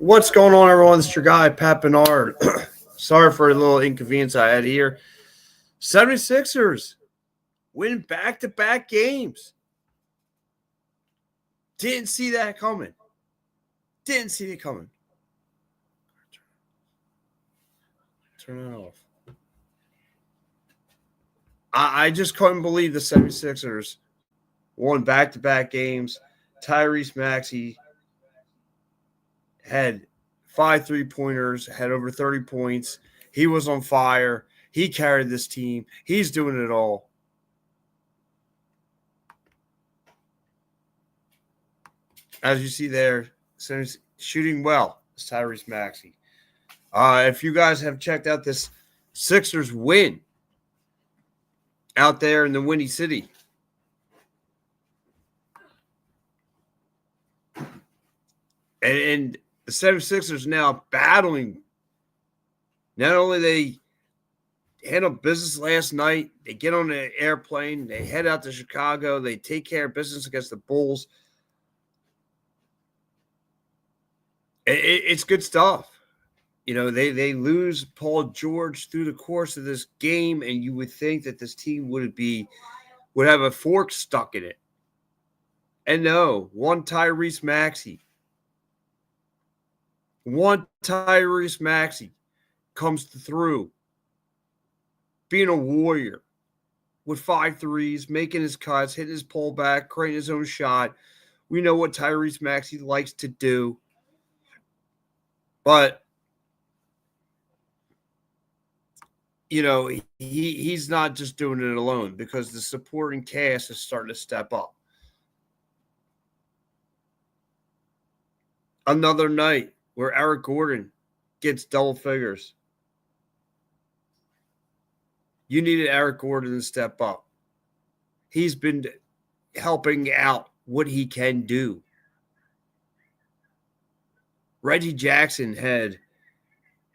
What's going on, everyone? It's your guy, Pat Bernard. Sorry for a little inconvenience I had here. 76ers win back-to-back games. Didn't see that coming. Didn't see it coming. Turn it off. I just couldn't believe the 76ers won back-to-back games. Tyrese Maxey had 5 3-pointers, had over 30 points. He was on fire. He carried this team. He's doing it all. As you see there, shooting well is Tyrese Maxey. If you guys have checked out this Sixers win out there in the Windy City, and the 76ers now battling. Not only they handled business last night, they get on the airplane, they head out to Chicago, they take care of business against the Bulls. It's good stuff. You know, they lose Paul George through the course of this game, and you would think that this team would have a fork stuck in it. And no, one Tyrese Maxey comes through, being a warrior with 5 threes, making his cuts, hitting his pullback, creating his own shot. We know what Tyrese Maxey likes to do. But, you know, he's not just doing it alone, because the supporting cast is starting to step up. Another night where Eric Gordon gets double figures. You needed Eric Gordon to step up. He's been helping out what he can do. Reggie Jackson had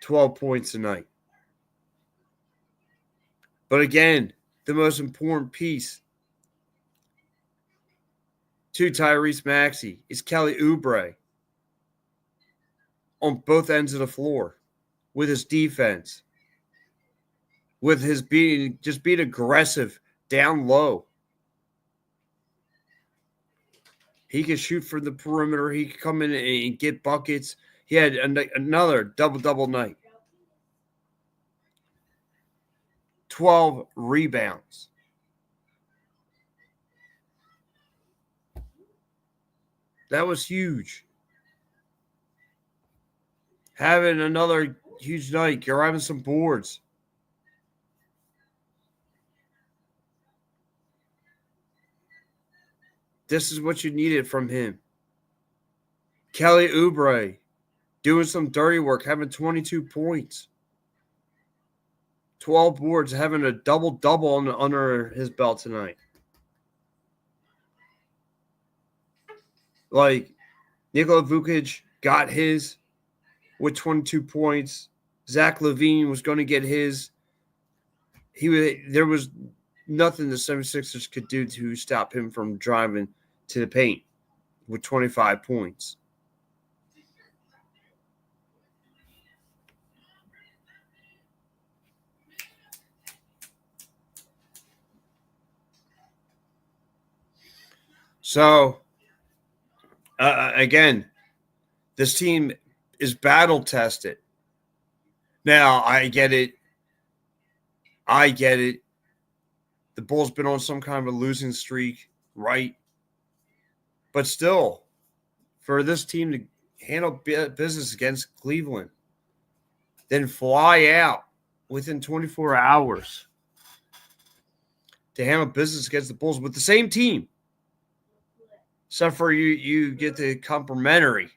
12 points tonight. But again, the most important piece to Tyrese Maxey is Kelly Oubre on both ends of the floor with his defense, with his being aggressive down low. He can shoot from the perimeter. He can come in and get buckets. He had another double-double night. 12 rebounds. That was huge. Having another huge night, grabbing some boards. This is what you needed from him. Kelly Oubre doing some dirty work, having 22 points. 12 boards, having a double-double under his belt tonight. Like, Nikola Vukic got his with 22 points. Zach LaVine was going to get his. There was nothing the 76ers could do to stop him from driving to the paint with 25 points. So, again, this team is battle-tested. Now, I get it. The Bulls been on some kind of a losing streak, right? But still, for this team to handle business against Cleveland, then fly out within 24 hours to handle business against the Bulls with the same team, except for you get the complimentary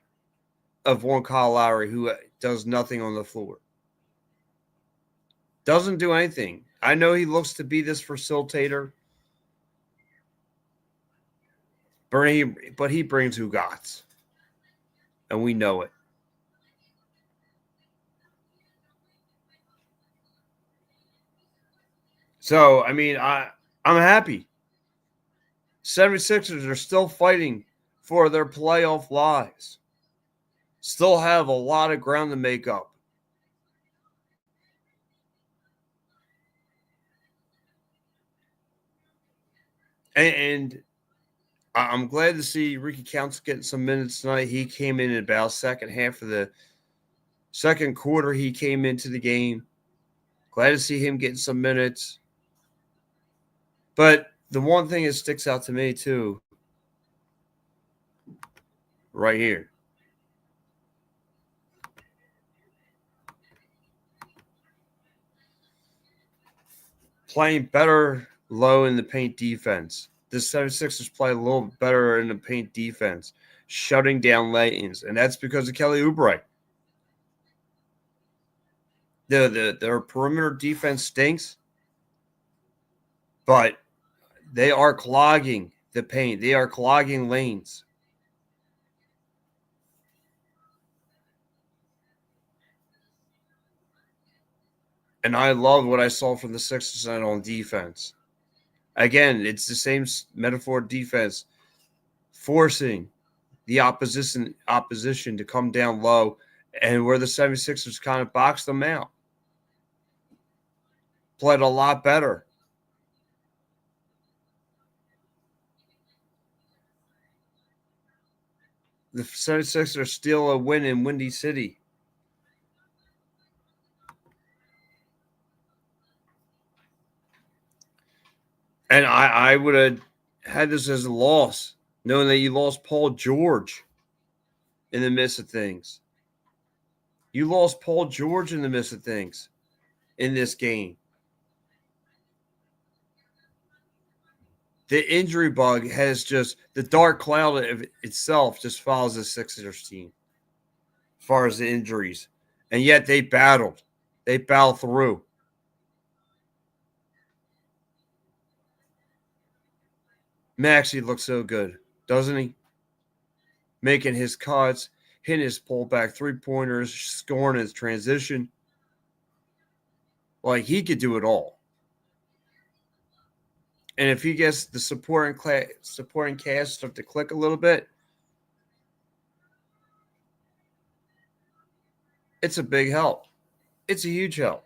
of one Kyle Lowry, who does nothing on the floor. Doesn't do anything. I know he looks to be this facilitator, but he brings who gots, and we know it. So, I mean, I'm happy. 76ers are still fighting for their playoff lives. Still have a lot of ground to make up. And I'm glad to see Ricky Council getting some minutes tonight. He came in about second half of the second quarter. He came into the game. Glad to see him getting some minutes. But the one thing that sticks out to me, too, right here. Playing better low in the paint defense. The 76ers play a little better in the paint defense, shutting down lay-ins, and that's because of Kelly Oubre. Their perimeter defense stinks, but they are clogging the paint. They are clogging lanes. And I love what I saw from the Sixers tonight on defense. Again, it's the same metaphor defense, forcing the opposition to come down low, and where the 76ers kind of boxed them out. Played a lot better. The 76ers are still a win in Windy City. And I would have had this as a loss, knowing that you lost Paul George in the midst of things. You lost Paul George in the midst of things in this game. The injury bug has just, the dark cloud of itself just follows the Sixers team as far as the injuries. And yet they battled. They battled through. Maxey looks so good, doesn't he? Making his cuts, hitting his pullback three-pointers, scoring his transition. Like, he could do it all. And if he gets the supporting cast start to click a little bit, it's a big help. It's a huge help.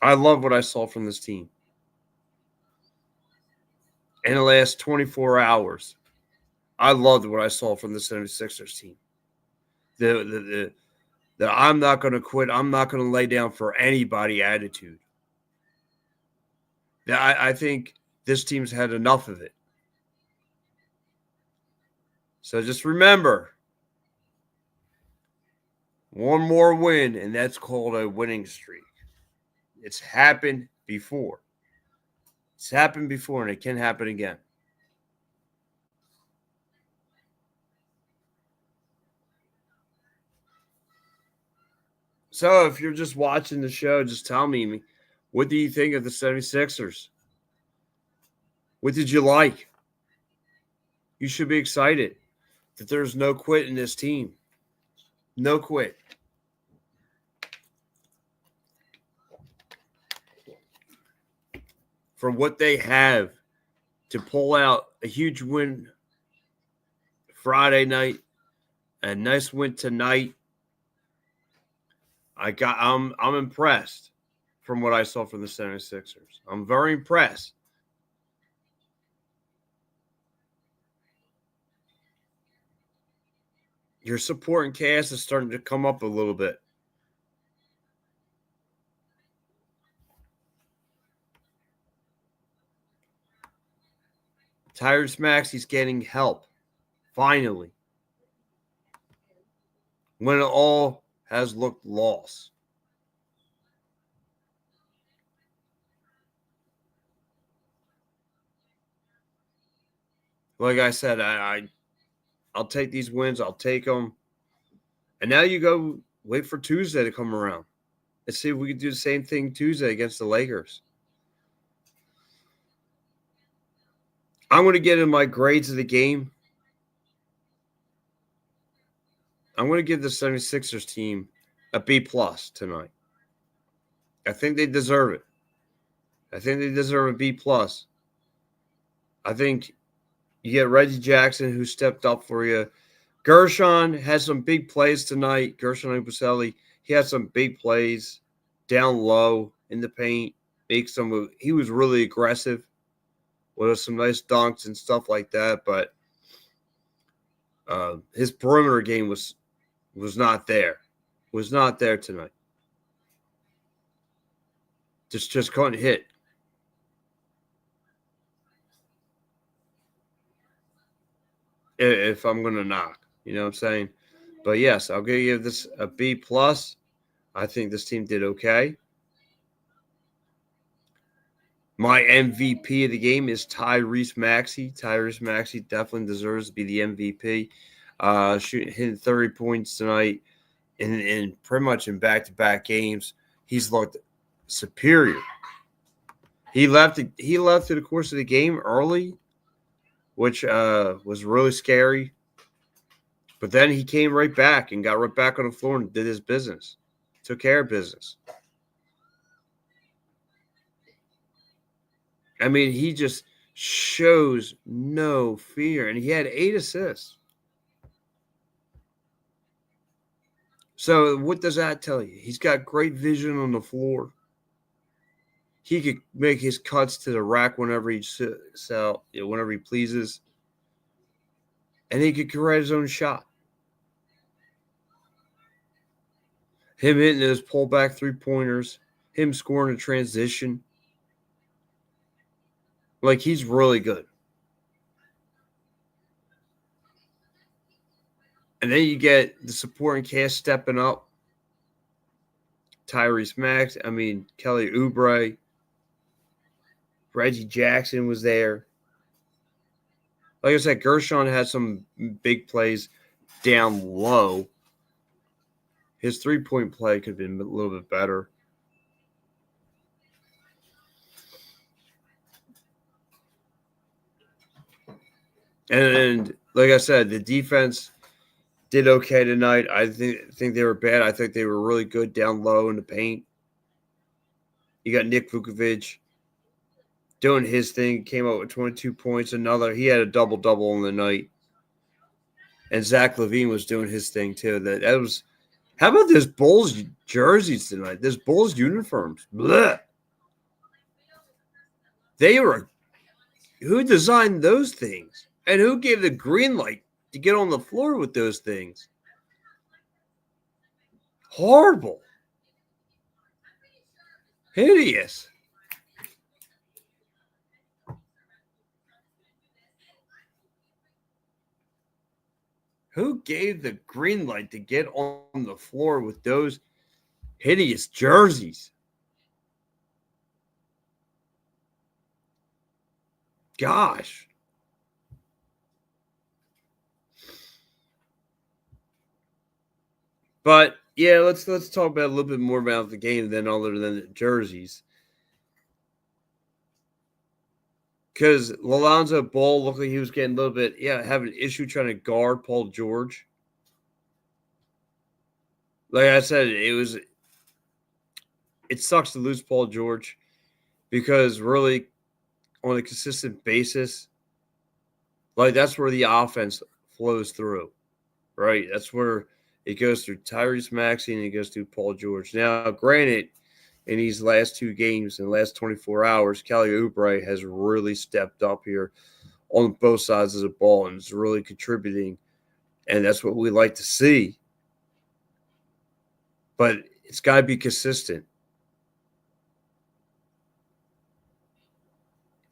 I love what I saw from this team. In the last 24 hours, I loved what I saw from the 76ers team. The I'm not going to quit, I'm not going to lay down for anybody attitude. I think this team's had enough of it. So just remember, one more win, and that's called a winning streak. It's happened before. It's happened before, and it can happen again. So if you're just watching the show, just tell me, what do you think of the 76ers? What did you like? You should be excited that there's no quit in this team. No quit. For what they have to pull out a huge win Friday night, a nice win tonight. I'm impressed from what I saw from the 76ers. I'm very impressed. Your supporting cast is starting to come up a little bit. Tyrese Maxey's getting help, finally, when it all has looked lost. Like I said, I'll take these wins. I'll take them. And now you go wait for Tuesday to come around. Let's see if we can do the same thing Tuesday against the Lakers. I'm going to get in my grades of the game. I'm going to give the 76ers team a B+ tonight. I think they deserve it. I think they deserve a B plus. I think you get Reggie Jackson, who stepped up for you. Gershon had some big plays tonight. Gershon Ubuselli, he had some big plays down low in the paint. He was really aggressive with some nice dunks and stuff like that. But his perimeter game was not there. Was not there tonight. Just couldn't hit. If I'm gonna knock, you know what I'm saying? But yes, I'll give this a B plus. I think this team did okay. My MVP of the game is Tyrese Maxey. Tyrese Maxey definitely deserves to be the MVP. Hitting 30 points tonight, and pretty much in back-to-back games, he's looked superior. He left through the course of the game early, which was really scary. But then he came right back and got right back on the floor and did his business. Took care of business. I mean, he just shows no fear. And he had 8 assists. So what does that tell you? He's got great vision on the floor. He could make his cuts to the rack whenever he pleases. And he could create his own shot. Him hitting those pullback three-pointers. Him scoring a transition. Like, he's really good. And then you get the supporting cast stepping up. Tyrese Max, Kelly Oubre. Reggie Jackson was there. Like I said, Gershon had some big plays down low. His three-point play could have been a little bit better. And like I said, the defense did okay tonight. I think they were bad. I think they were really good down low in the paint. You got Nick Vukovic doing his thing, came out with 22 points. He had a double-double on the night. And Zach LaVine was doing his thing too. That was. How about this Bulls jerseys tonight? This Bulls uniforms. Blech. Who designed those things? And who gave the green light to get on the floor with those things? Horrible. Hideous. Who gave the green light to get on the floor with those hideous jerseys? Gosh. But yeah, let's talk about a little bit more about the game than other than the jerseys. Because Lonzo Ball looked like he was getting a little bit, having an issue trying to guard Paul George. Like I said, it sucks to lose Paul George because really on a consistent basis, like that's where the offense flows through, right? That's where it goes through Tyrese Maxey and it goes through Paul George. Now, granted, in these last 2 games, in the last 24 hours, Kelly Oubre has really stepped up here on both sides of the ball and is really contributing. And that's what we like to see. But it's got to be consistent.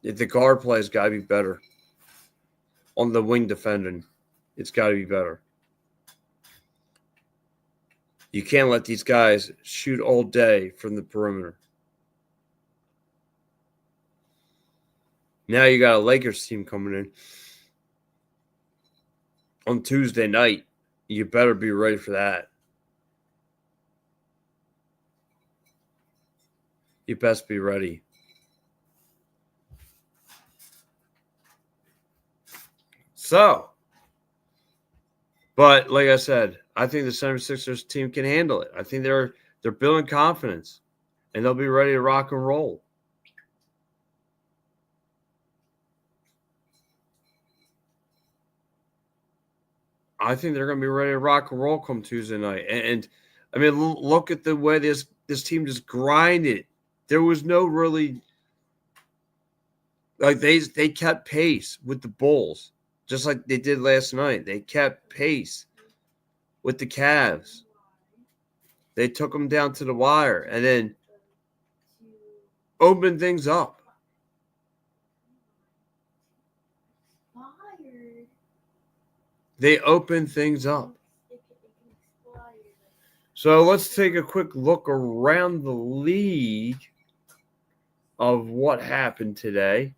If the guard play has got to be better. On the wing defending, it's got to be better. You can't let these guys shoot all day from the perimeter. Now you got a Lakers team coming in on Tuesday night. You better be ready for that. You best be ready. So, but like I said, I think the 76ers team can handle it. I think they're building confidence, and they'll be ready to rock and roll. I think they're going to be ready to rock and roll come Tuesday night. And I mean, look at the way this team just grinded. There was no really like they kept pace with the Bulls, just like they did last night. They kept pace with the Cavs. They took them down to the wire and then opened things up. They opened things up. So let's take a quick look around the league of what happened today.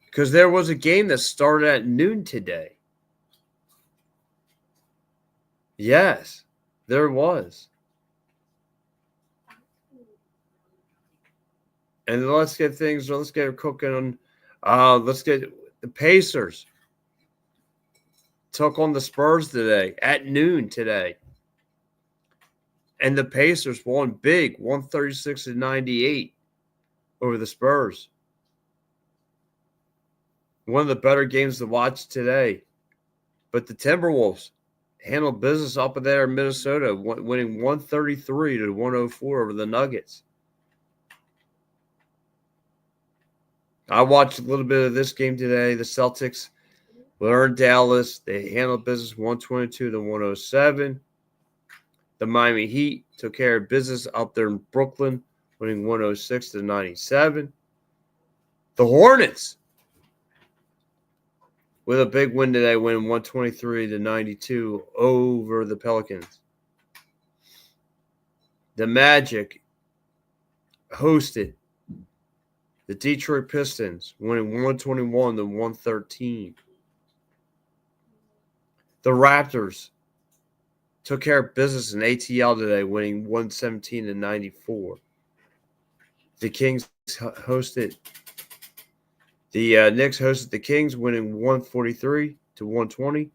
Because there was a game that started at noon today. Yes, there was. And let's get it cooking on. Let's get the Pacers. Took on the Spurs today at noon today. And the Pacers won big, 136-98 over the Spurs. One of the better games to watch today. But the Timberwolves handled business up there in Minnesota, winning 133-104 over the Nuggets. I watched a little bit of this game today. The Celtics were in Dallas. They handled business 122-107. The Miami Heat took care of business up there in Brooklyn, winning 106-97. The Hornets, with a big win today, winning 123-92 over the Pelicans. The Magic hosted the Detroit Pistons, winning 121-113. The Raptors took care of business in ATL today, winning 117-94. The Kings hosted the Knicks hosted the Kings, winning 143-120.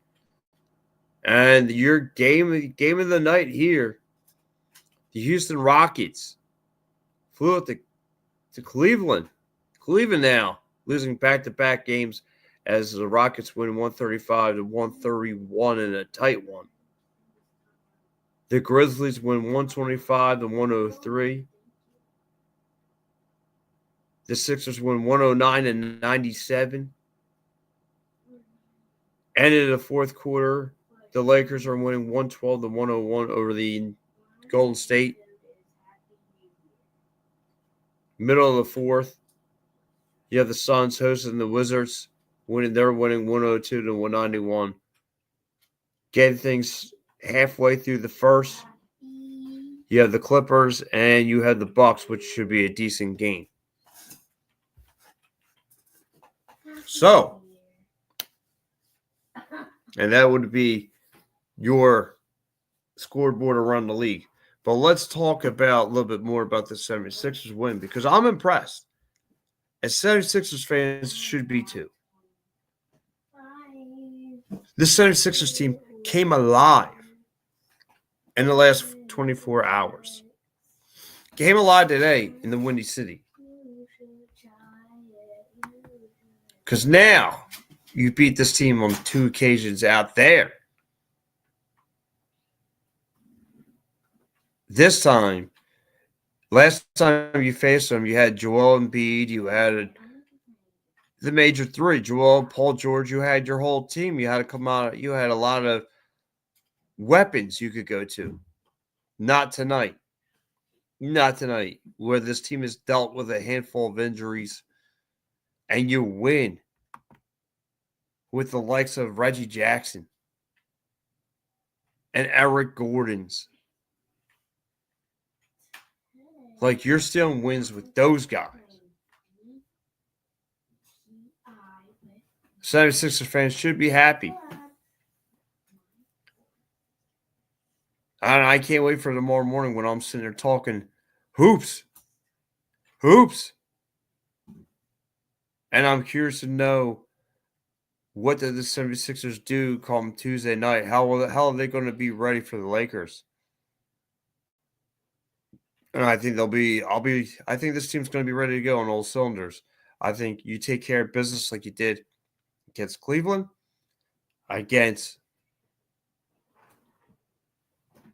And your game of the night here, the Houston Rockets flew up to Cleveland. Cleveland now losing back-to-back games as the Rockets win 135-131 in a tight one. The Grizzlies win 125-103. The Sixers win 109-97. And in the fourth quarter, the Lakers are winning 112-101 over the Golden State. Middle of the fourth, you have the Suns hosting the Wizards. They're winning 102-191. Getting things halfway through the first, you have the Clippers and you have the Bucks, which should be a decent game. So, and that would be your scoreboard around the league. But let's talk about a little bit more about the 76ers win, because I'm impressed. As 76ers fans should be too. This 76ers team came alive in the last 24 hours. Came alive today in the Windy City. Because now you beat this team on 2 occasions out there. This time, last time you faced them, you had Joel Embiid, you had the major 3, Joel, Paul George, you had your whole team. You had to come out, you had a lot of weapons you could go to. Not tonight. Not tonight, where this team has dealt with a handful of injuries, and you win with the likes of Reggie Jackson and Eric Gordon's. Like, you're stealing wins with those guys. 76ers fans should be happy. I can't wait for tomorrow morning when I'm sitting there talking hoops. Hoops. And I'm curious to know, what did the 76ers do come Tuesday night? How are they going to be ready for the Lakers? And I think I think this team's going to be ready to go on all cylinders. I think you take care of business like you did against Cleveland. against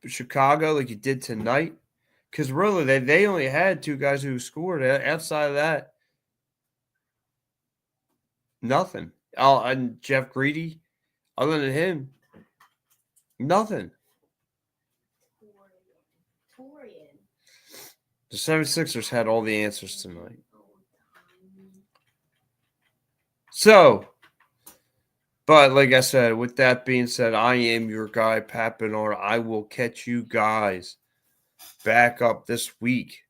Chicago like you did tonight. Because really, they only had 2 guys who scored. Outside of that, nothing. And Jeff Greedy, other than him, nothing. The 76ers had all the answers tonight. So, but like I said, with that being said, I am your guy, Pat Bernard. I will catch you guys back up this week.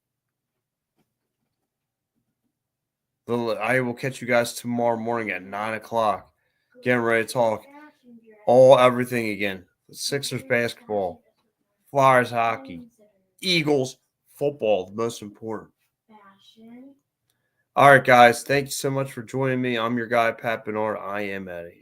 I will catch you guys tomorrow morning at 9 o'clock. Getting ready to talk everything again. Sixers basketball, Flyers hockey, Eagles football, the most important. All right, guys. Thank you so much for joining me. I'm your guy, Pat Bernard. I am Eddie.